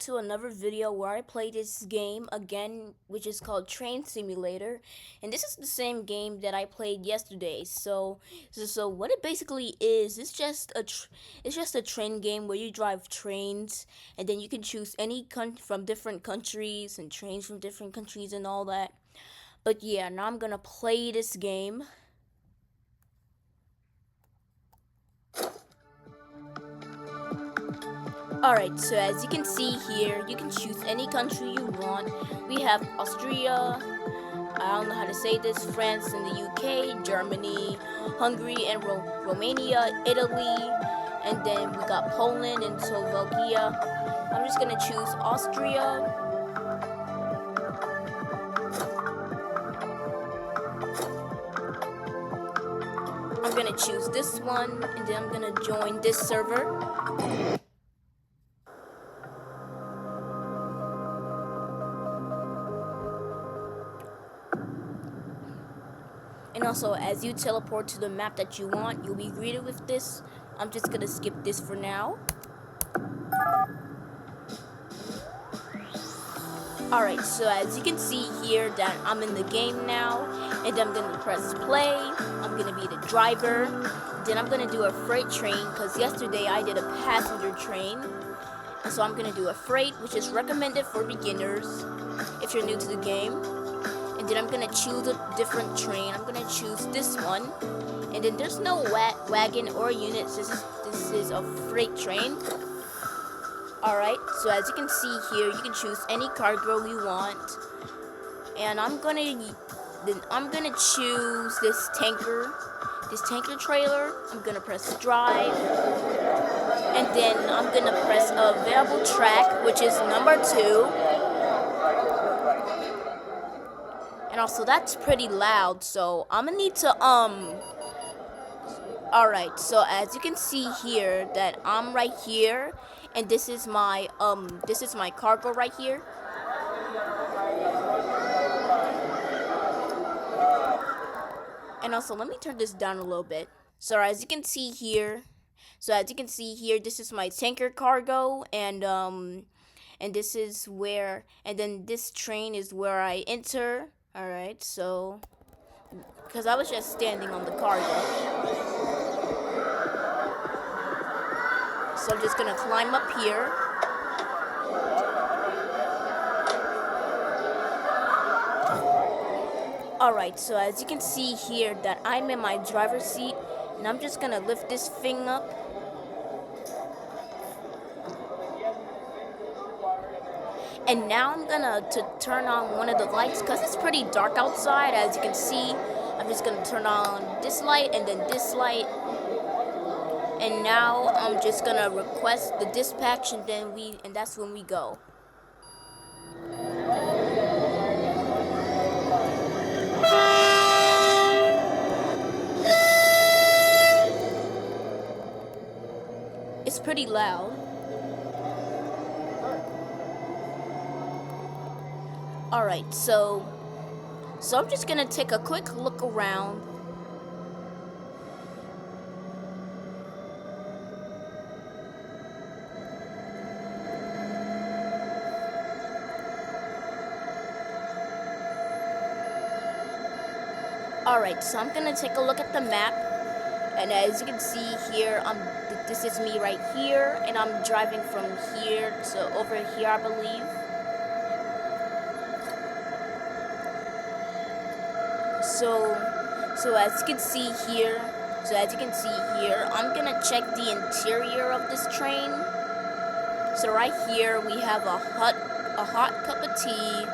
to another video where I play this game again, which is called Train Simulator, and this is the same game that I played yesterday. So what it basically is, it's just a train game where you drive trains, and then you can choose any from different countries and trains from different countries and all that. But yeah, now I'm gonna play this game. Alright, so as you can see here, you can choose any country you want. We have Austria, I don't know how to say this, France and the UK, Germany, Hungary and Romania, Italy, and then we got Poland and Slovakia. I'm just gonna choose Austria. I'm gonna choose this one, and then I'm gonna join this server. And also, as you teleport to the map that you want, you'll be greeted with this. I'm just gonna skip this for now. Alright, so as you can see here that I'm in the game now, and I'm gonna press play. I'm gonna be the driver. Then I'm gonna do a freight train, because yesterday I did a passenger train. And so I'm gonna do a freight, which is recommended for beginners if you're new to the game. And then I'm gonna choose a different train. I'm gonna choose this one. And then there's no wagon or units. This is a freight train. Alright, so as you can see here, you can choose any cargo you want. And I'm gonna choose this tanker trailer. I'm gonna press drive. And then I'm gonna press available track, which is number 2. And also that's pretty loud, so I'm gonna need to Alright, so as you can see here that I'm right here, and this is my cargo right here. And also let me turn this down a little bit. So as you can see here, this is my tanker cargo, and this is where, and then this train is where I enter. Alright, so because I was just standing on the cargo. So I'm just gonna climb up here. Alright, so as you can see here that I'm in my driver's seat, and I'm just gonna lift this thing up. And now I'm gonna turn on one of the lights, because it's pretty dark outside. As you can see, I'm just gonna turn on this light and then this light. And now I'm just gonna request the dispatch, and that's when we go. It's pretty loud. Alright, so I'm just gonna take a quick look around. Alright, so I'm gonna take a look at the map, and as you can see here, this is me right here, and I'm driving from here to over here, I believe. So as you can see here, I'm gonna check the interior of this train. So right here we have a hot cup of tea.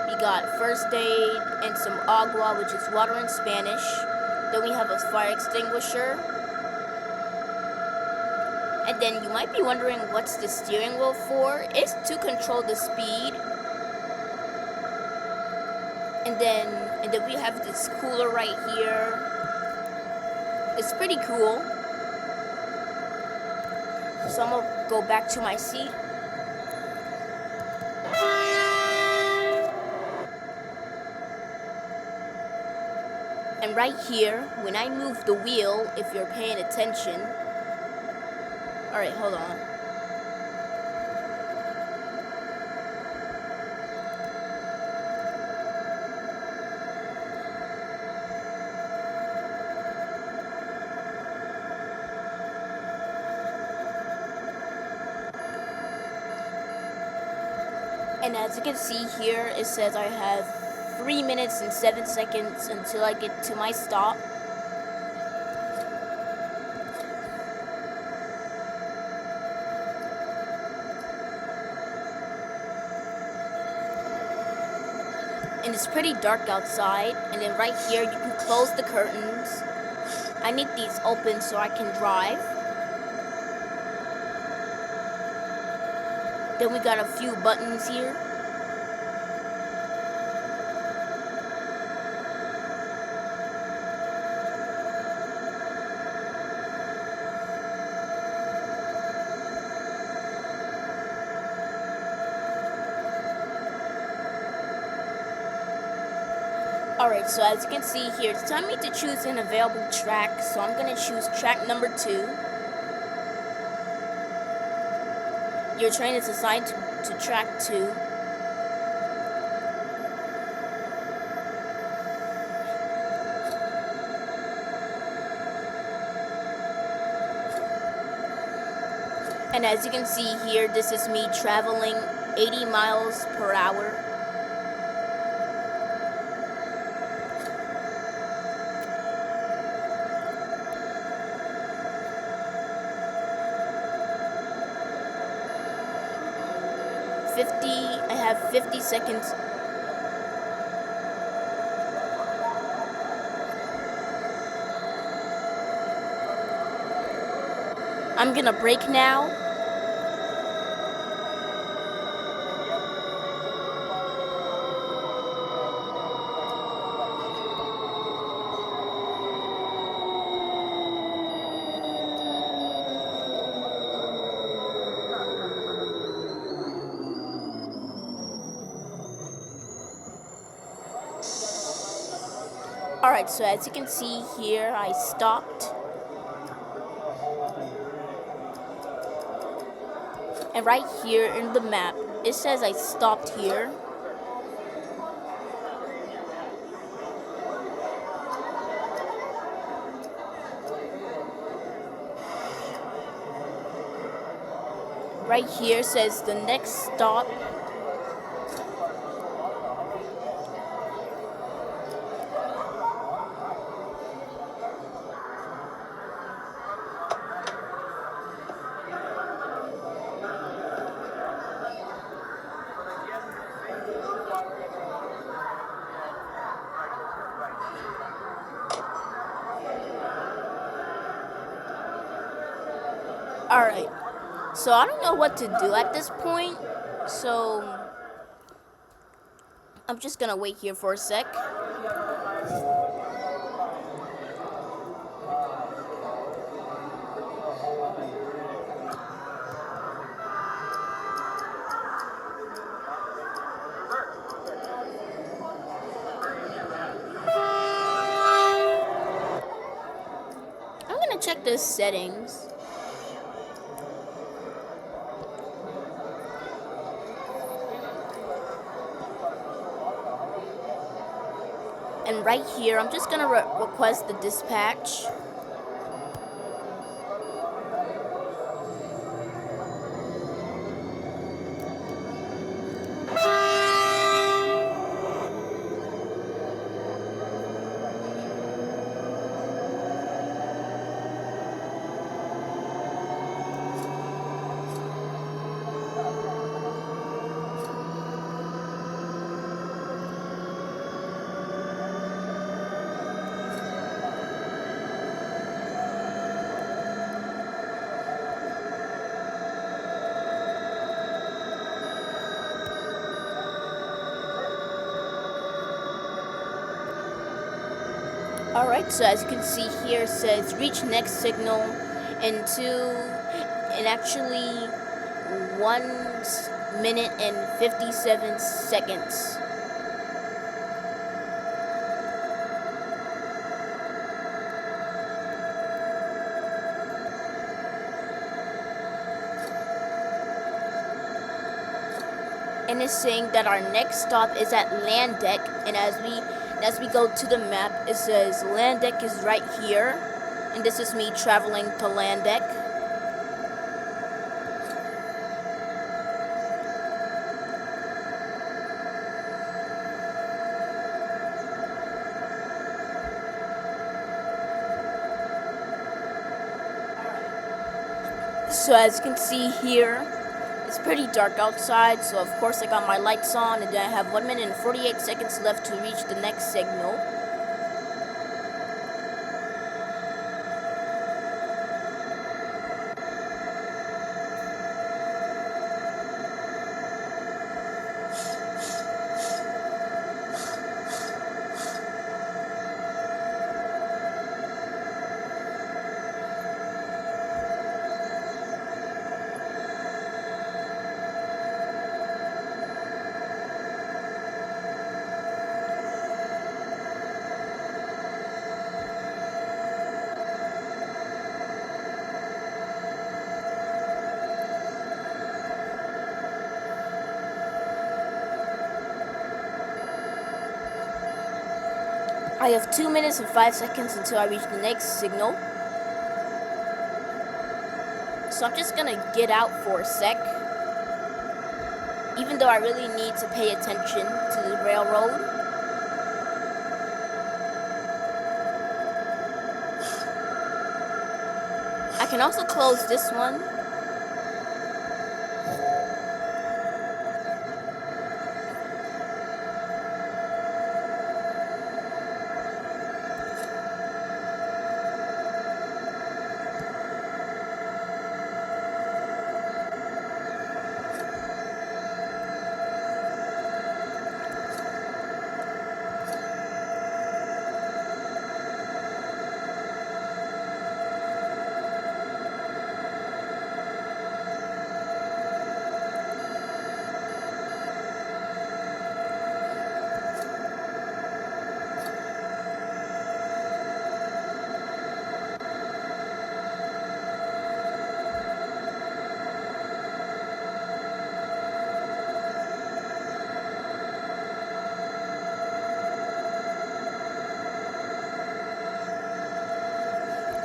We got first aid and some agua, which is water in Spanish. Then we have a fire extinguisher. And then you might be wondering what's the steering wheel for. It's to control the speed. And then we have this cooler right here. It's pretty cool. So I'm gonna go back to my seat. And right here, when I move the wheel, if you're paying attention. Alright, hold on. And as you can see here, it says I have 3 minutes and 7 seconds until I get to my stop. And it's pretty dark outside. And then right here, you can close the curtains. I need these open so I can drive. Then we got a few buttons here. Alright, so as you can see here, it's telling me to choose an available track, so I'm going to choose track number 2. Your train is assigned to track 2. And as you can see here, this is me traveling 80 miles per hour. I have 50 seconds. I'm gonna brake now. Alright, so as you can see here, I stopped. And right here in the map, it says I stopped here. Right here says the next stop. Alright, so I don't know what to do at this point, so I'm just gonna wait here for a sec. I'm gonna check the settings. And right here, I'm just gonna request the dispatch. Alright, so as you can see here, it says reach next signal in actually 1 minute and 57 seconds. And it's saying that our next stop is at land deck, and as we go to the map, it says land deck is right here, and this is me traveling to land deck. So as you can see here, it's pretty dark outside, so of course I got my lights on, and then I have 1 minute and 48 seconds left to reach the next signal. I have 2 minutes and 5 seconds until I reach the next signal. So I'm just gonna get out for a sec. Even though I really need to pay attention to the railroad. I can also close this one.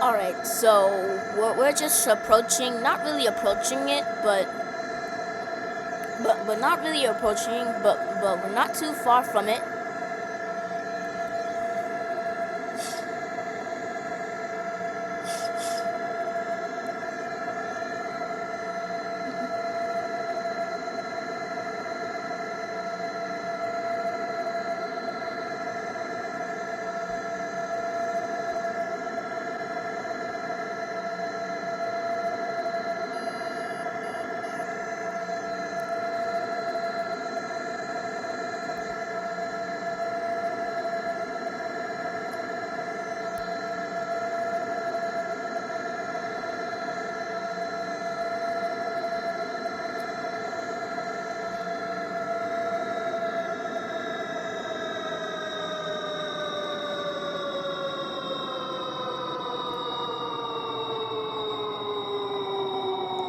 Alright, so we're just approaching, not really approaching it, but not really approaching, but we're not too far from it.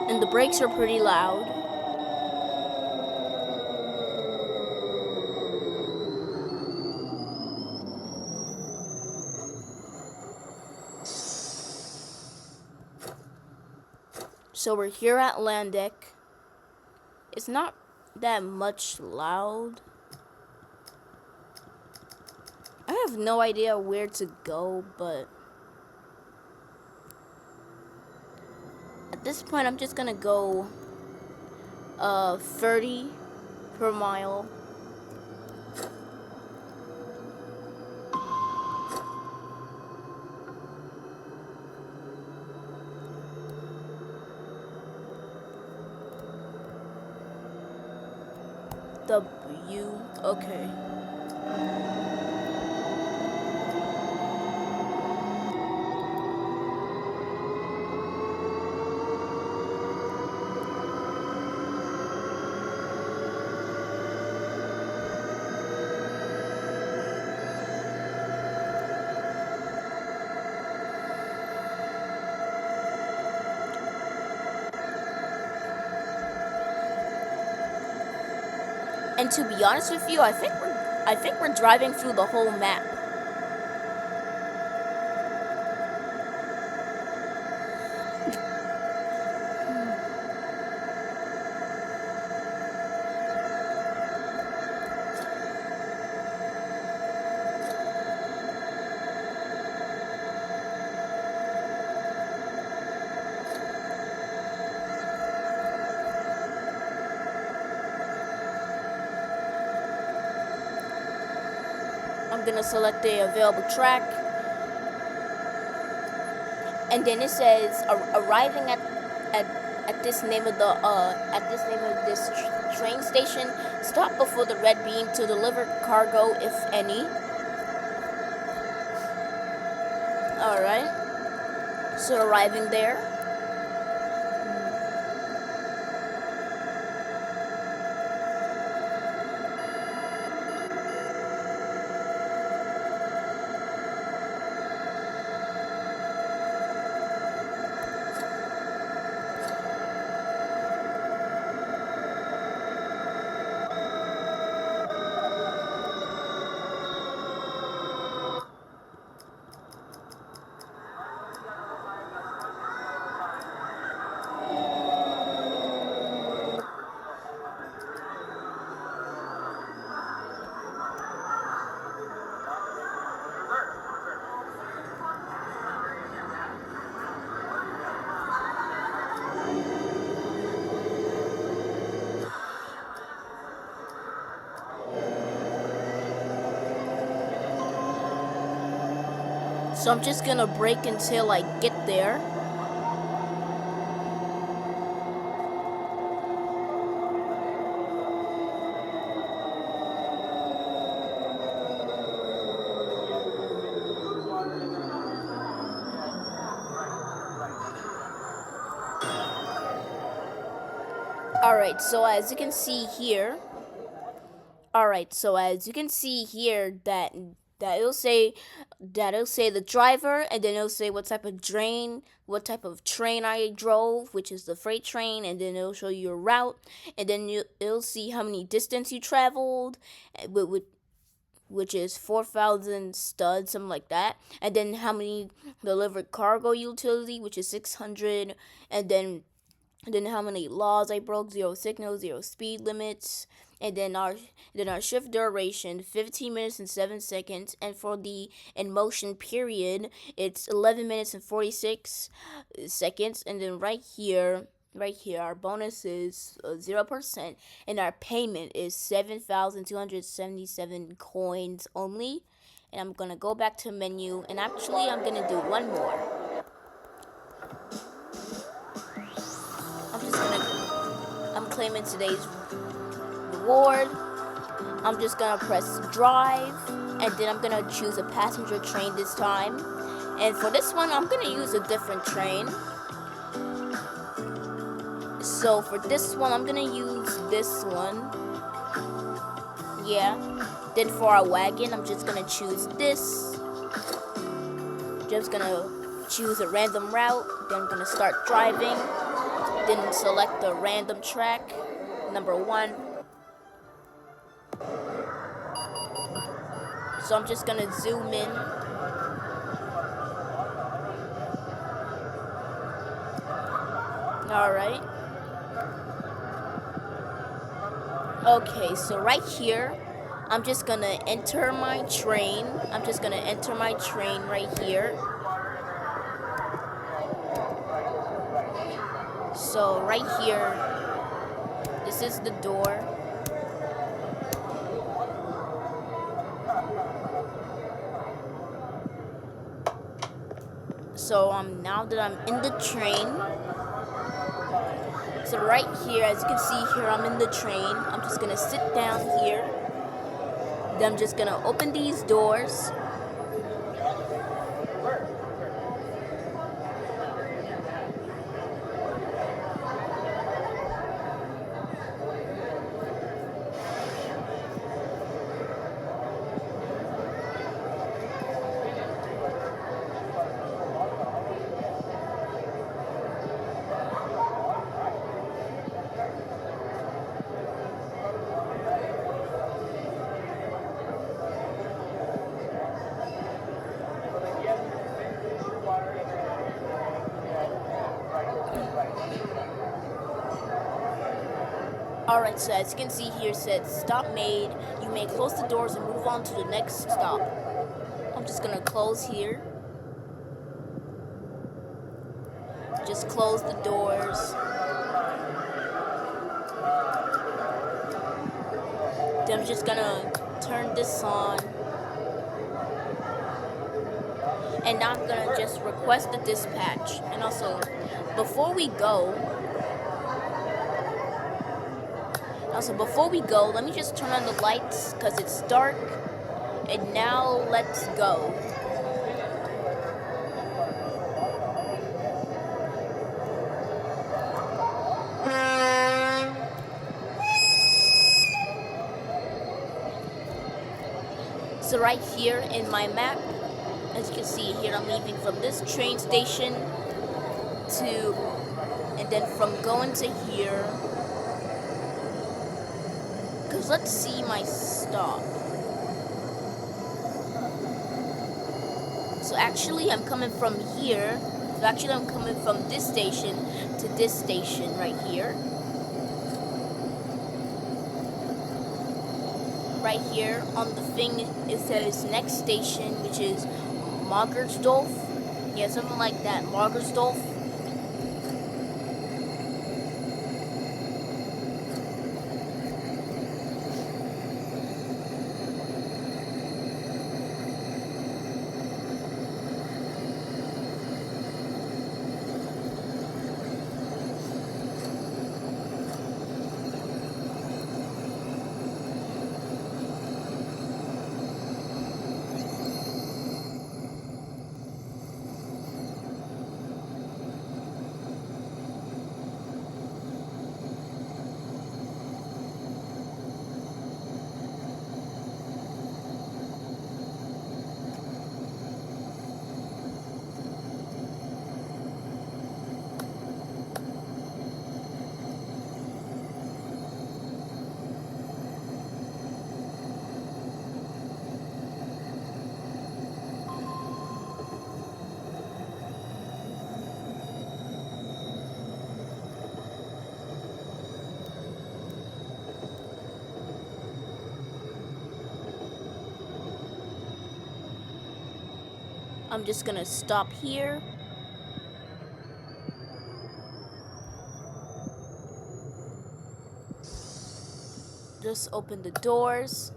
And the brakes are pretty loud. So we're here at Landeck. It's not that much loud. I have no idea where to go, but at this point I'm just gonna go 30 per mile. W, okay. And to be honest with you, I think we're driving through the whole map. I'm gonna select the available track, and then it says arriving at this name of the train station. Stop before the red beam to deliver cargo, if any. All right. So arriving there. So I'm just gonna brake until I get there. Alright, so as you can see here, that it'll say the driver, and then it'll say what type of train I drove, which is the freight train, and then it'll show you your route, and then it'll see how many distance you traveled, which is 4,000 studs, something like that, and then how many delivered cargo utility, which is 600, and then how many laws I broke, 0 signals, 0 speed limits, and then our shift duration, 15 minutes and 7 seconds, and for the in motion period, it's 11 minutes and 46 seconds, and then right here, our bonus is 0%, and our payment is 7,277 coins only. And I'm gonna go back to menu, and actually I'm gonna do one more. I'm claiming today's reward. I'm just gonna press drive, and then I'm gonna choose a passenger train this time. And for this one, I'm gonna use a different train. So for this one, I'm gonna use this one. Yeah. Then for our wagon, I'm just gonna choose this. Just gonna choose a random route. Then I'm gonna start driving. Then select the random track, number 1. So I'm just gonna zoom in. Alright. Okay, so right here, I'm just gonna enter my train. Right here. So right here, this is the door. So now that I'm in the train, so right here, as you can see here, I'm in the train. I'm just gonna sit down here. Then I'm just gonna open these doors. Alright, so as you can see here, it said stop made. You may close the doors and move on to the next stop. I'm just gonna close here. Just close the doors. Then I'm just gonna turn this on. And now I'm gonna just request the dispatch. And also, before we go, let me just turn on the lights because it's dark. And now let's go. So right here in my map, as you can see here, I'm leaving from this train station to, and then from going to here, because let's see my stop. So actually I'm coming from here, I'm coming from this station to this station right here. Right here on the thing it says next station, which is Margersdorf. Yeah, something like that, Margersdorf. I'm just gonna stop here. Just open the doors.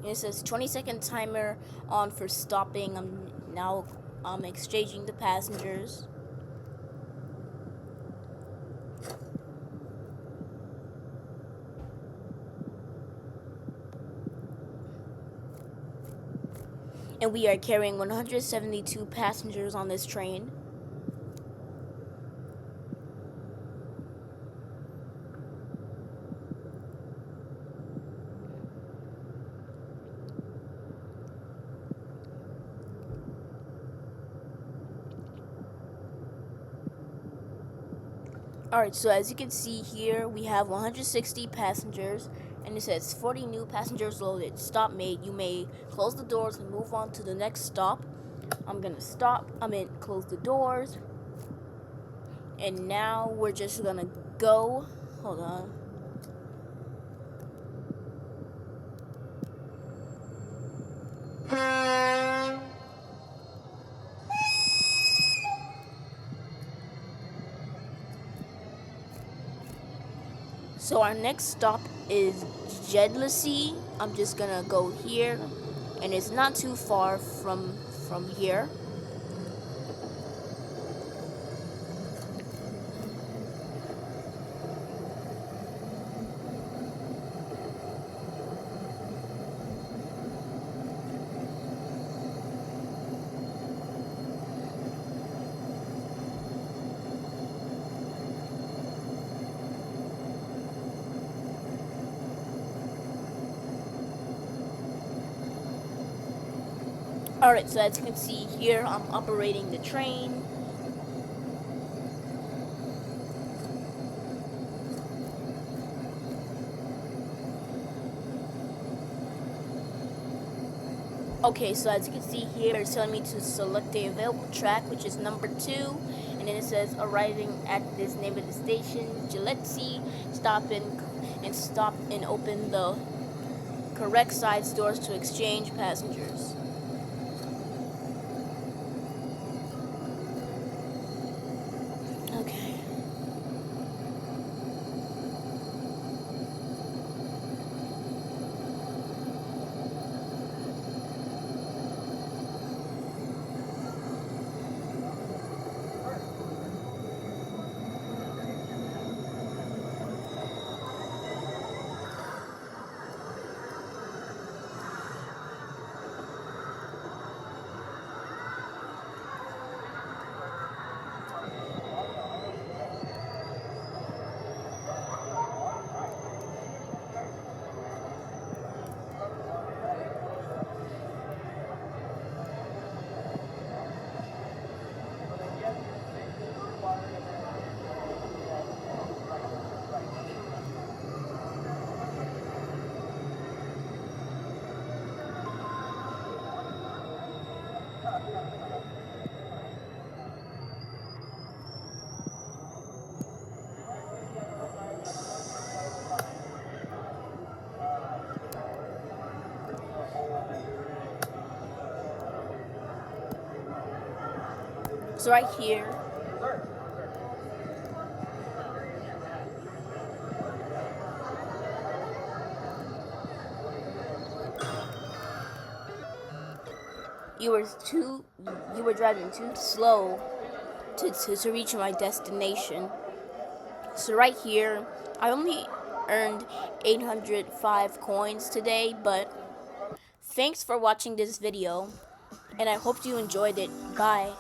It says 20-second timer on for stopping. I'm now exchanging the passengers. And we are carrying 172 passengers on this train. Alright, so as you can see here, we have 160 passengers, and it says 40 new passengers loaded. Stop made. You may close the doors and move on to the next stop. I'm gonna close the doors. And now we're just gonna go. Hold on. So our next stop is Jedlessy. I'm just gonna go here, and it's not too far from here. Alright, so as you can see here, I'm operating the train. Okay, so as you can see here, it's telling me to select the available track, which is number 2. And then it says arriving at this name of the station, Jedlessy. Stop and open the correct side doors to exchange passengers. Okay. So right here, you were driving too slow to reach my destination. So right here, I only earned 805 coins today, but thanks for watching this video, and I hope you enjoyed it. Bye.